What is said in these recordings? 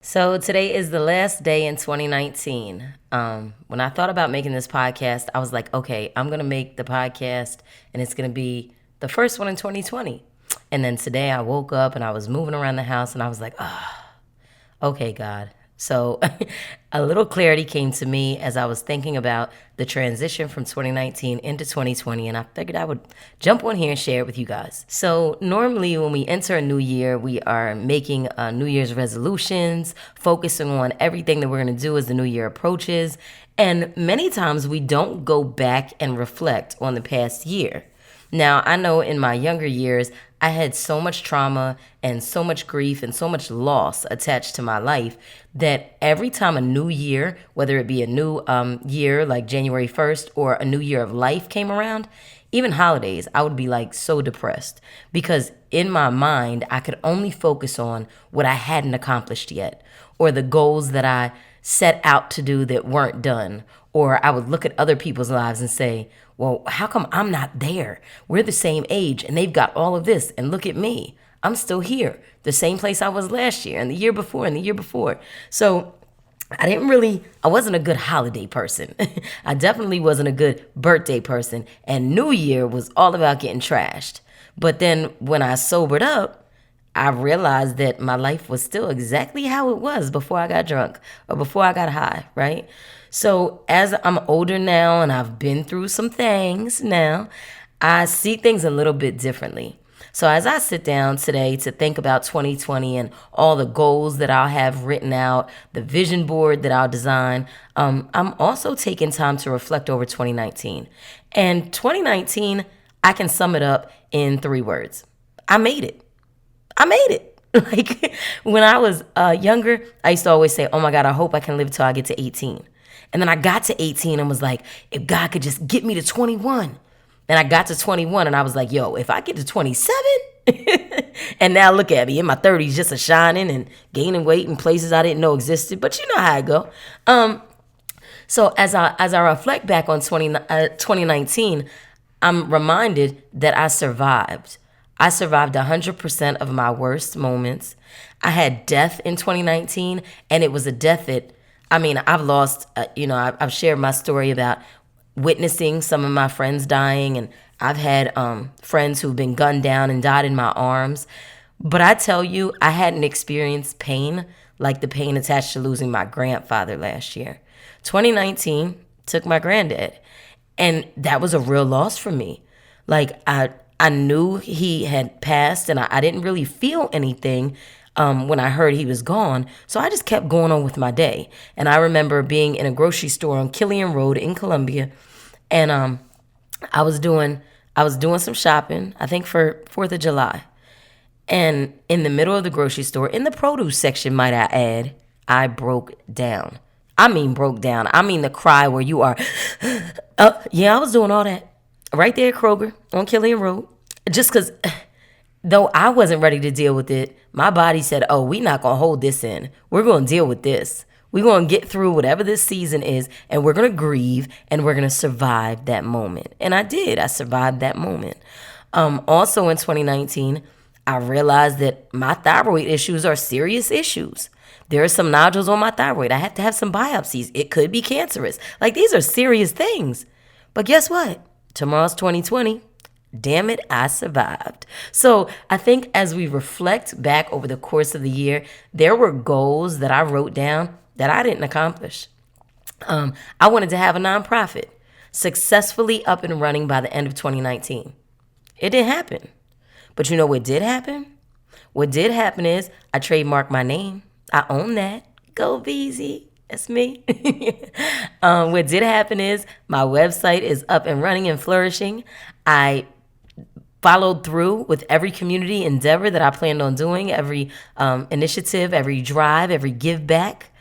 So today is the last day in 2019. When I thought about making this podcast, I was like, okay, I'm going to make the podcast and it's going to be the first one in 2020. And then today I woke up and I was moving around the house and I was like, oh, okay, God. So a little clarity came to me as I was thinking about the transition from 2019 into 2020, and I figured I would jump on here and share it with you guys. So normally when we enter a new year, we are making New Year's resolutions, focusing on everything that we're going to do as the new year approaches. And many times we don't go back and reflect on the past year. Now, I know in my younger years, I had so much trauma and so much grief and so much loss attached to my life that every time a new year, whether it be a new year like January 1st or a new year of life came around, even holidays, I would be like so depressed because in my mind, I could only focus on what I hadn't accomplished yet or the goals that I set out to do that weren't done. Or I would look at other people's lives and say, well, how come I'm not there? We're the same age and they've got all of this. And look at me. I'm still here, the same place I was last year and the year before and the year before. So I wasn't a good holiday person. I definitely wasn't a good birthday person. And New Year was all about getting trashed. But then when I sobered up, I realized that my life was still exactly how it was before I got drunk or before I got high, right? So as I'm older now and I've been through some things now, I see things a little bit differently. So as I sit down today to think about 2020 and all the goals that I'll have written out, the vision board that I'll design, I'm also taking time to reflect over 2019. And 2019, I can sum it up in 3 words. I made it. I made it. Like when I was younger, I used to always say, oh my God, I hope I can live till I get to 18. And then I got to 18 and was like, if God could just get me to 21. And I got to 21 and I was like, yo, if I get to 27, and now look at me in my 30s, just a shining and gaining weight in places I didn't know existed. But you know how I go. So as I reflect back on 2019, I'm reminded that I survived. I survived 100% of my worst moments. I had death in 2019, and it was a death that, I've lost, I've shared my story about witnessing some of my friends dying, and I've had friends who've been gunned down and died in my arms. But I tell you, I hadn't experienced pain like the pain attached to losing my grandfather last year. 2019 took my granddad, and that was a real loss for me. Like, I knew he had passed and I didn't really feel anything when I heard he was gone. So I just kept going on with my day. And I remember being in a grocery store on Killian Road in Columbia. And I was doing some shopping, I think for 4th of July. And in the middle of the grocery store, in the produce section, might I add, I broke down. Broke down. The cry where you are, yeah, I was doing all that. Right there at Kroger on Killian Road. Just because, though I wasn't ready to deal with it, my body said, oh, we're not going to hold this in. We're going to deal with this. We're going to get through whatever this season is, and we're going to grieve, and we're going to survive that moment. And I did. I survived that moment. Also in 2019, I realized that my thyroid issues are serious issues. There are some nodules on my thyroid. I have to have some biopsies. It could be cancerous. Like, these are serious things. But guess what? Tomorrow's 2020. Damn it, I survived. So I think as we reflect back over the course of the year, there were goals that I wrote down that I didn't accomplish. I wanted to have a nonprofit successfully up and running by the end of 2019. It didn't happen. But you know what did happen? What did happen is I trademarked my name. I own that. Go VZ. That's me. What did happen is my website is up and running and flourishing. I followed through with every community endeavor that I planned on doing, every initiative, every drive, every give back.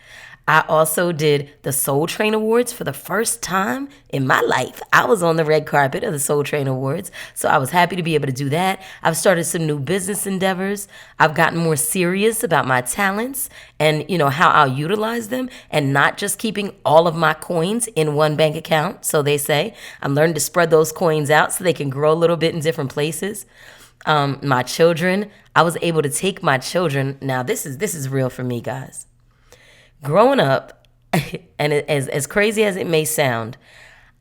I also did the Soul Train Awards for the first time in my life. I was on the red carpet of the Soul Train Awards, so I was happy to be able to do that. I've started some new business endeavors. I've gotten more serious about my talents and, how I'll utilize them and not just keeping all of my coins in one bank account, so they say. I'm learning to spread those coins out so they can grow a little bit in different places. My children, I was able to take my children. Now, this is real for me, guys. Growing up, and as crazy as it may sound,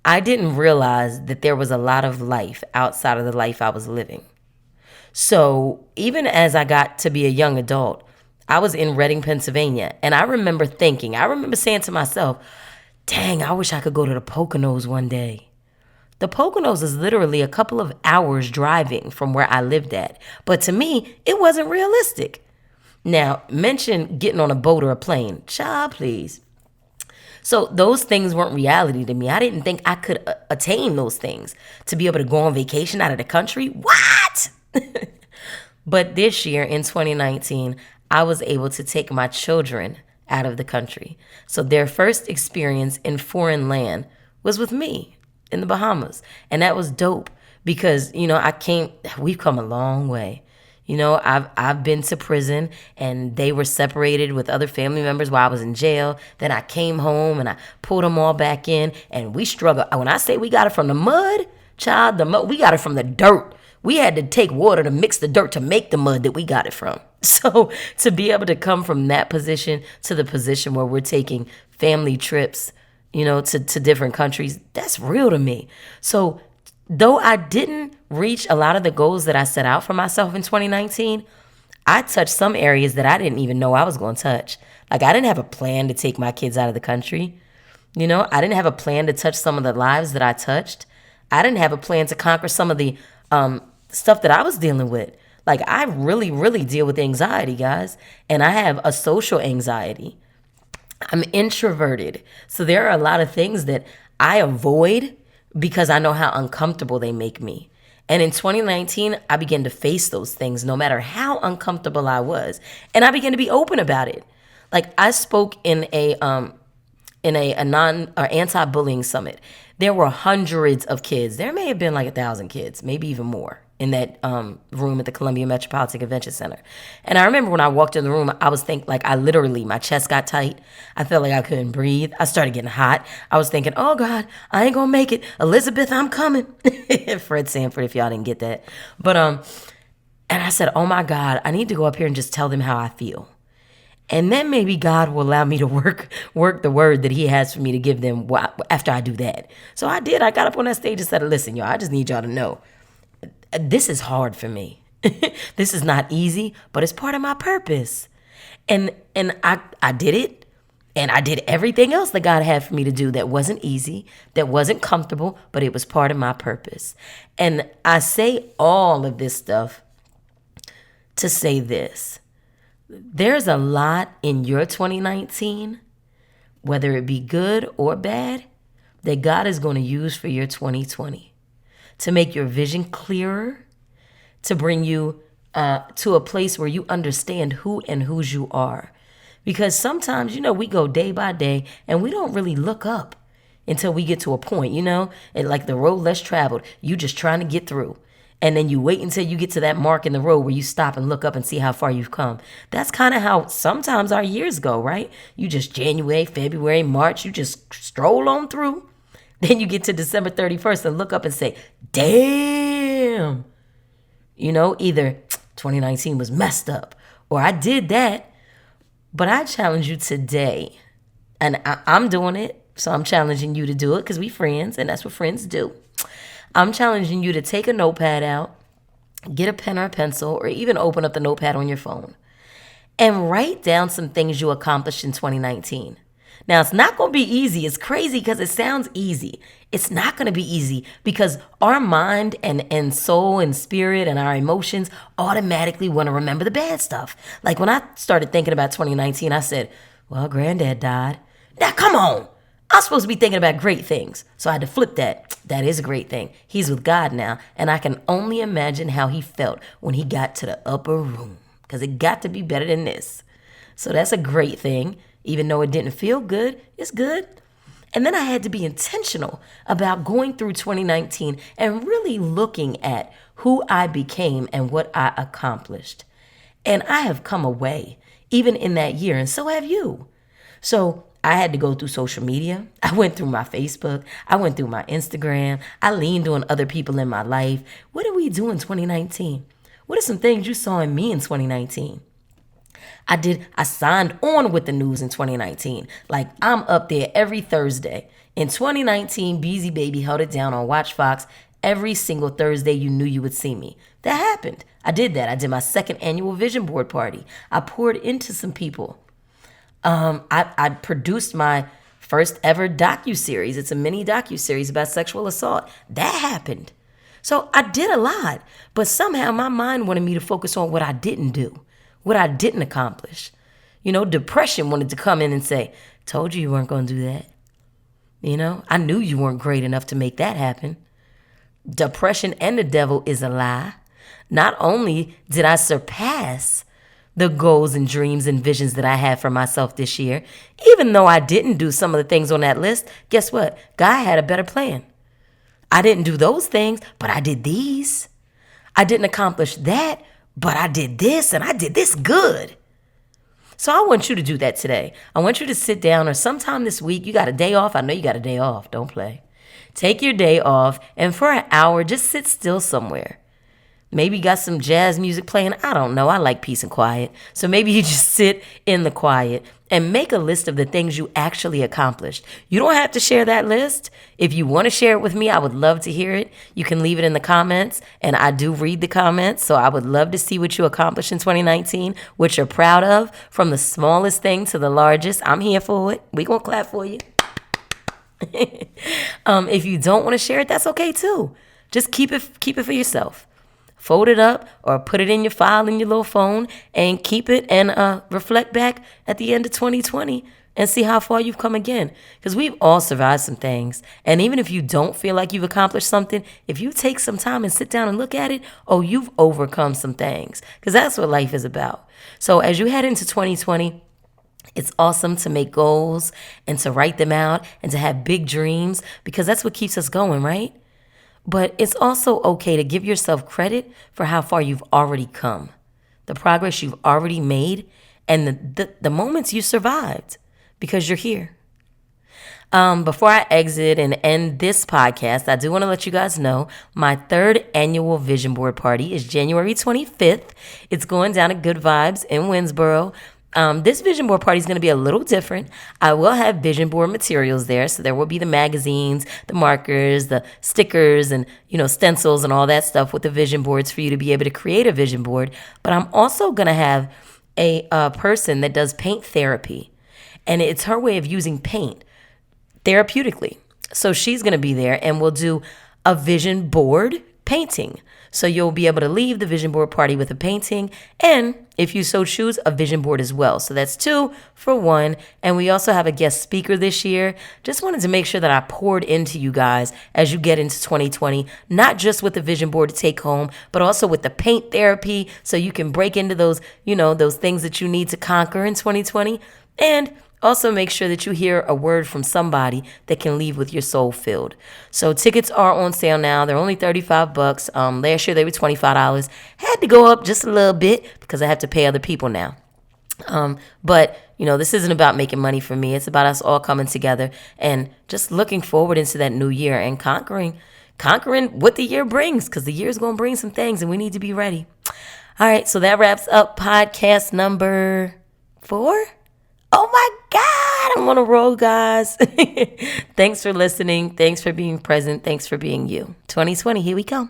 I didn't realize that there was a lot of life outside of the life I was living. So even as I got to be a young adult, I was in Reading, Pennsylvania, and I remember saying to myself, dang, I wish I could go to the Poconos one day. The Poconos is literally a couple of hours driving from where I lived at. But to me, it wasn't realistic. Now, mention getting on a boat or a plane. Child, please. So those things weren't reality to me. I didn't think I could attain those things. To be able to go on vacation out of the country? What? But this year in 2019, I was able to take my children out of the country. So their first experience in foreign land was with me in the Bahamas. And that was dope because, we've come a long way. I've been to prison and they were separated with other family members while I was in jail. Then I came home and I pulled them all back in and we struggled. When I say we got it from the mud, child, we got it from the dirt. We had to take water to mix the dirt to make the mud that we got it from. So to be able to come from that position to the position where we're taking family trips, to different countries, that's real to me. So though I didn't reach a lot of the goals that I set out for myself in 2019, I touched some areas that I didn't even know I was going to touch. Like I didn't have a plan to take my kids out of the country. I didn't have a plan to touch some of the lives that I touched. I didn't have a plan to conquer some of the stuff that I was dealing with. Like I really, really deal with anxiety, guys. And I have a social anxiety. I'm introverted. So there are a lot of things that I avoid because I know how uncomfortable they make me. And in 2019, I began to face those things no matter how uncomfortable I was. And I began to be open about it. Like I spoke in a non or anti-bullying summit. There were hundreds of kids. There may have been like 1,000 kids, maybe even more, in that room at the Columbia Metropolitan Convention Center. And I remember when I walked in the room, I was thinking, my chest got tight. I felt like I couldn't breathe. I started getting hot. I was thinking, oh God, I ain't gonna make it. Elizabeth, I'm coming. Fred Sanford, if y'all didn't get that. But, and I said, oh my God, I need to go up here and just tell them how I feel. And then maybe God will allow me to work the word that he has for me to give them after I do that. So I did. I got up on that stage and said, listen, y'all, I just need y'all to know, this is hard for me. This is not easy, but it's part of my purpose. And I did it. And I did everything else that God had for me to do that wasn't easy, that wasn't comfortable, but it was part of my purpose. And I say all of this stuff to say this. There's a lot in your 2019, whether it be good or bad, that God is going to use for your 2020 to make your vision clearer, to bring you to a place where you understand who and whose you are. Because sometimes, we go day by day and we don't really look up until we get to a point, and like the road less traveled, you just trying to get through. And then you wait until you get to that mark in the road where you stop and look up and see how far you've come. That's kind of how sometimes our years go, right? You just January, February, March, you just stroll on through. Then you get to December 31st and look up and say, damn. Either 2019 was messed up or I did that. But I challenge you today, and I'm doing it, so I'm challenging you to do it because we friends, and that's what friends do. I'm challenging you to take a notepad out, get a pen or a pencil, or even open up the notepad on your phone and write down some things you accomplished in 2019. Now, it's not going to be easy. It's crazy because it sounds easy. It's not going to be easy because our mind and soul and spirit and our emotions automatically want to remember the bad stuff. Like when I started thinking about 2019, I said, well, granddad died. Now, come on. I'm supposed to be thinking about great things. So I had to flip that. That is a great thing. He's with God now. And I can only imagine how he felt when he got to the upper room because it got to be better than this. So that's a great thing. Even though it didn't feel good, it's good. And then I had to be intentional about going through 2019 and really looking at who I became and what I accomplished. And I have come away, even in that year, and so have you. So I had to go through social media. I went through my Facebook. I went through my Instagram. I leaned on other people in my life. What did we do in 2019? What are some things you saw in me in 2019? I signed on with the news in 2019. Like, I'm up there every Thursday. In 2019, Beezy Baby held it down on Watch Fox. Every single Thursday you knew you would see me. That happened. I did that. I did my second annual vision board party. I poured into some people. I produced my first ever docuseries. It's a mini docuseries about sexual assault. That happened. So I did a lot, but somehow my mind wanted me to focus on what I didn't do, what I didn't accomplish. Depression wanted to come in and say, told you weren't going to do that. I knew you weren't great enough to make that happen. Depression and the devil is a lie. Not only did I surpass the goals and dreams and visions that I had for myself this year, even though I didn't do some of the things on that list, guess what? God had a better plan. I didn't do those things, but I did these. I didn't accomplish that, but I did this, and I did this good. So I want you to do that today. I want you to sit down, or sometime this week, you got a day off. I know you got a day off. Don't play. Take your day off, and for an hour, just sit still somewhere. Maybe you got some jazz music playing. I don't know. I like peace and quiet. So maybe you just sit in the quiet and make a list of the things you actually accomplished. You don't have to share that list. If you want to share it with me, I would love to hear it. You can leave it in the comments, and I do read the comments. So I would love to see what you accomplished in 2019, what you're proud of, from the smallest thing to the largest. I'm here for it. We gonna clap for you. If you don't want to share it, that's okay too. Just keep it for yourself. Fold it up or put it in your file in your little phone and keep it, and reflect back at the end of 2020 and see how far you've come again. Because we've all survived some things. And even if you don't feel like you've accomplished something, if you take some time and sit down and look at it, you've overcome some things. Because that's what life is about. So as you head into 2020, it's awesome to make goals and to write them out and to have big dreams, because that's what keeps us going, right? But it's also okay to give yourself credit for how far you've already come, the progress you've already made, and the moments you survived, because you're here. Before I exit and end this podcast, I do want to let you guys know my third annual Vision Board Party is January 25th. It's going down at Good Vibes in Winsboro. This vision board party is going to be a little different. I will have vision board materials there. So there will be the magazines, the markers, the stickers, and, stencils and all that stuff with the vision boards for you to be able to create a vision board. But I'm also going to have a person that does paint therapy. And it's her way of using paint therapeutically. So she's going to be there, and we'll do a vision board painting. So you'll be able to leave the vision board party with a painting, and if you so choose, a vision board as well. So that's 2 for 1. And we also have a guest speaker this year. Just wanted to make sure that I poured into you guys as you get into 2020, not just with the vision board to take home, but also with the paint therapy, so you can break into those, those things that you need to conquer in 2020. And also make sure that you hear a word from somebody that can leave with your soul filled. So tickets are on sale now. They're only $35. Last year they were $25. Had to go up just a little bit because I have to pay other people now. But this isn't about making money for me. It's about us all coming together and just looking forward into that new year and conquering what the year brings, because the year's going to bring some things and we need to be ready. All right, so that wraps up podcast number 4. Oh my God, I'm on a roll, guys. Thanks for listening. Thanks for being present. Thanks for being you. 2020, here we come.